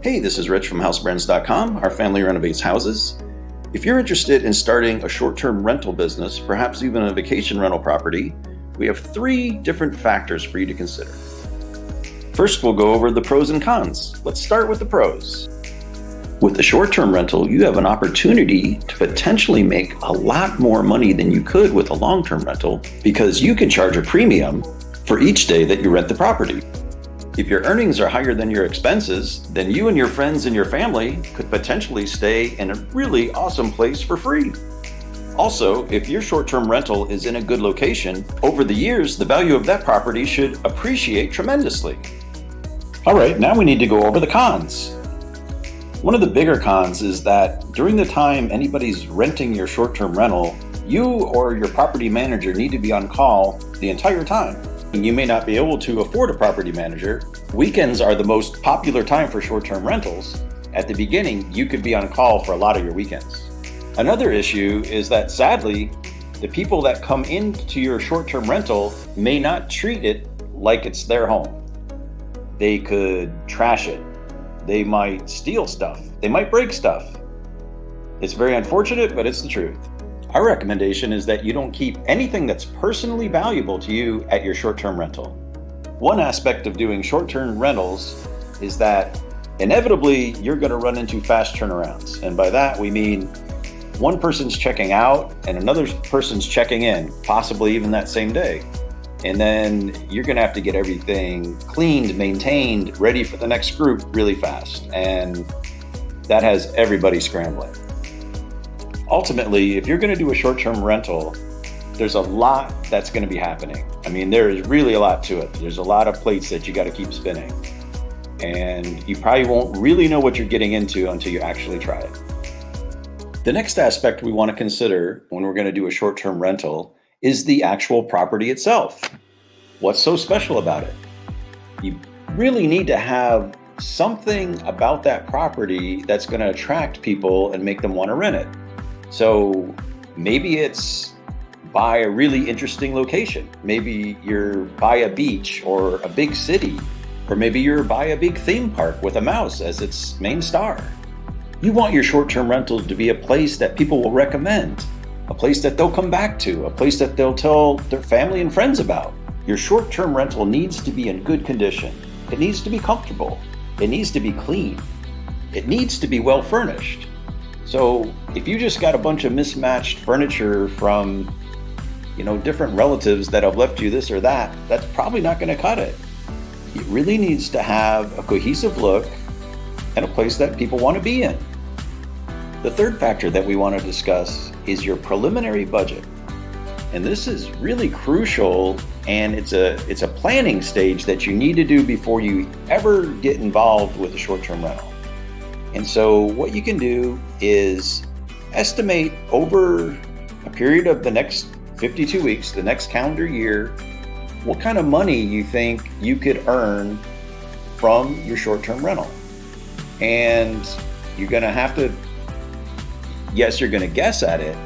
Hey, this is Rich from HouseBarons.com. Our family renovates houses. If you're interested in starting a short-term rental business, perhaps even a vacation rental property, we have 3 different factors for you to consider. First, we'll go over the pros and cons. Let's start with the pros. With the short-term rental, you have an opportunity to potentially make a lot more money than you could with a long-term rental because you can charge a premium for each day that you rent the property. If your earnings are higher than your expenses, then you and your friends and your family could potentially stay in a really awesome place for free. Also, if your short-term rental is in a good location, over the years, the value of that property should appreciate tremendously. All right, now we need to go over the cons. One of the bigger cons is that during the time anybody's renting your short-term rental, you or your property manager need to be on call the entire time. You may not be able to afford a property manager. Weekends are the most popular time for short-term rentals. At the beginning, you could be on call for a lot of your weekends. Another issue is that sadly, the people that come into your short-term rental may not treat it like it's their home. They could trash it. They might steal stuff. They might break stuff. It's very unfortunate, but it's the truth. Our recommendation is that you don't keep anything that's personally valuable to you at your short-term rental. One aspect of doing short-term rentals is that inevitably you're going to run into fast turnarounds. And by that we mean one person's checking out and another person's checking in, possibly even that same day. And then you're going to have to get everything cleaned, maintained, ready for the next group really fast. And that has everybody scrambling. Ultimately, if you're going to do a short-term rental, there's a lot that's going to be happening. I mean, there is really a lot to it. There's a lot of plates that you got to keep spinning. And you probably won't really know what you're getting into until you actually try it. The next aspect we want to consider when we're going to do a short-term rental is the actual property itself. What's so special about it? You really need to have something about that property that's going to attract people and make them want to rent it. So maybe it's by a really interesting location. Maybe you're by a beach or a big city, or maybe you're by a big theme park with a mouse as its main star. You want your short-term rental to be a place that people will recommend, a place that they'll come back to, a place that they'll tell their family and friends about. Your short-term rental needs to be in good condition. It needs to be comfortable. It needs to be clean. It needs to be well furnished. So if you just got a bunch of mismatched furniture from, different relatives that have left you this or that, that's probably not going to cut it. It really needs to have a cohesive look and a place that people want to be in. The third factor that we want to discuss is your preliminary budget. And this is really crucial, and it's a planning stage that you need to do before you ever get involved with a short-term rental. And so what you can do is estimate over a period of the next 52 weeks, the next calendar year, what kind of money you think you could earn from your short-term rental. And you're going to have to, yes, you're going to guess at it,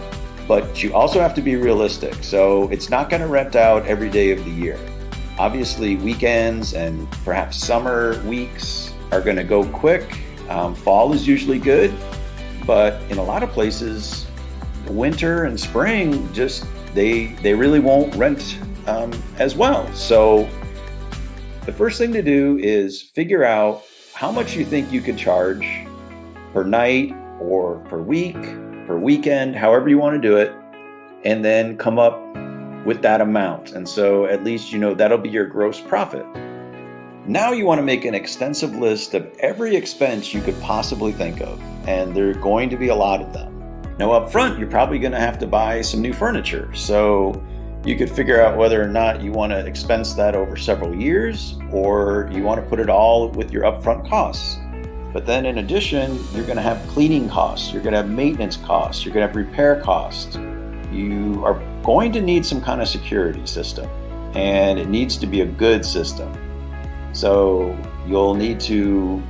but you also have to be realistic. So it's not going to rent out every day of the year. Obviously, weekends and perhaps summer weeks are going to go quick. Fall is usually good, but in a lot of places, winter and spring they really won't rent as well. So the first thing to do is figure out how much you think you could charge per night or per week, per weekend, however you want to do it, and then come up with that amount. And so at least that'll be your gross profit. Now you want to make an extensive list of every expense you could possibly think of, and there are going to be a lot of them. Now up front, you're probably going to have to buy some new furniture, so you could figure out whether or not you want to expense that over several years, or you want to put it all with your upfront costs. But then in addition, you're going to have cleaning costs, you're going to have maintenance costs, you're going to have repair costs. You are going to need some kind of security system, and it needs to be a good system. So you'll need to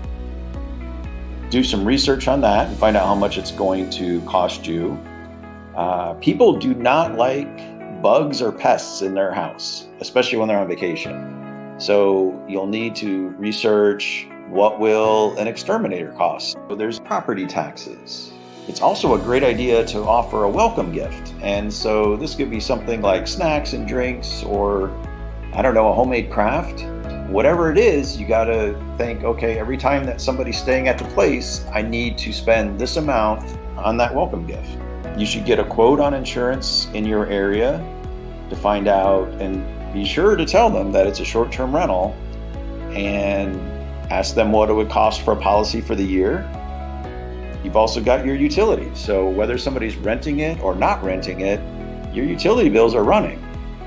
do some research on that and find out how much it's going to cost you. People do not like bugs or pests in their house, especially when they're on vacation. So you'll need to research What will an exterminator cost? So there's property taxes. It's also a great idea to offer a welcome gift. And so this could be something like snacks and drinks, or I don't know, a homemade craft. Whatever it is, you got to think, okay, every time that somebody's staying at the place, I need to spend this amount on that welcome gift. You should get a quote on insurance in your area to find out, and be sure to tell them that it's a short-term rental and ask them what it would cost for a policy for the year. You've also got your utilities. So whether somebody's renting it or not renting it, your utility bills are running.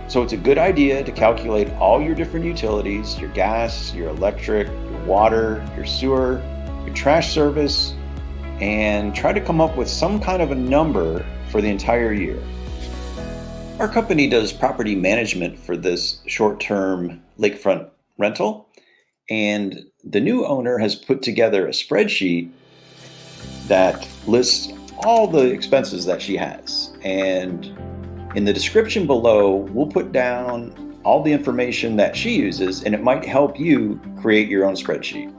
So it's a good idea to calculate all your different utilities, your gas, your electric, your water, your sewer, your trash service, and try to come up with some kind of a number for the entire year. Our company does property management for this short-term lakefront rental, and the new owner has put together a spreadsheet that lists all the expenses that she has. And in the description below, we'll put down all the information that she uses, and it might help you create your own spreadsheet.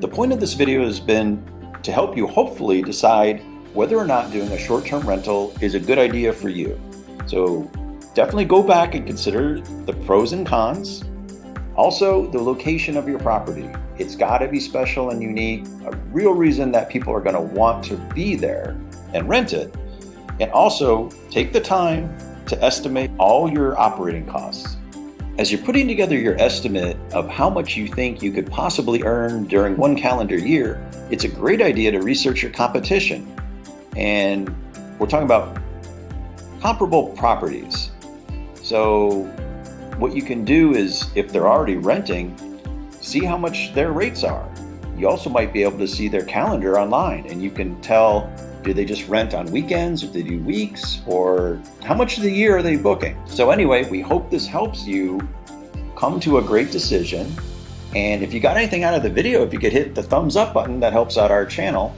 The point of this video has been to help you hopefully decide whether or not doing a short-term rental is a good idea for you. So definitely go back and consider the pros and cons. Also, the location of your property. It's got to be special and unique, a real reason that people are going to want to be there and rent it. And also, take the time to estimate all your operating costs. As you're putting together your estimate of how much you think you could possibly earn during one calendar year, it's a great idea to research your competition. And we're talking about comparable properties. So what you can do is, if they're already renting, see how much their rates are. You also might be able to see their calendar online, and you can tell, do they just rent on weekends, or do they do weeks, or how much of the year are they booking? So anyway, we hope this helps you come to a great decision. And if you got anything out of the video, if you could hit the thumbs up button, that helps out our channel.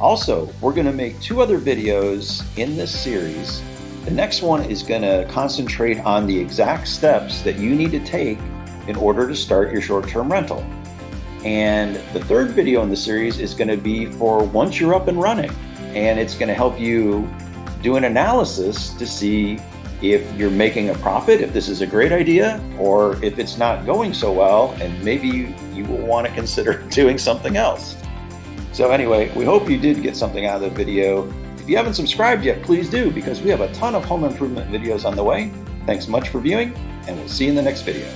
Also, we're going to make 2 other videos in this series. The next one is going to concentrate on the exact steps that you need to take in order to start your short-term rental. And the 3rd video in the series is going to be for once you're up and running. And it's going to help you do an analysis to see if you're making a profit, if this is a great idea, or if it's not going so well, and maybe you will want to consider doing something else. So anyway, we hope you did get something out of the video. If you haven't subscribed yet, please do, because we have a ton of home improvement videos on the way. Thanks much for viewing, and we'll see you in the next video.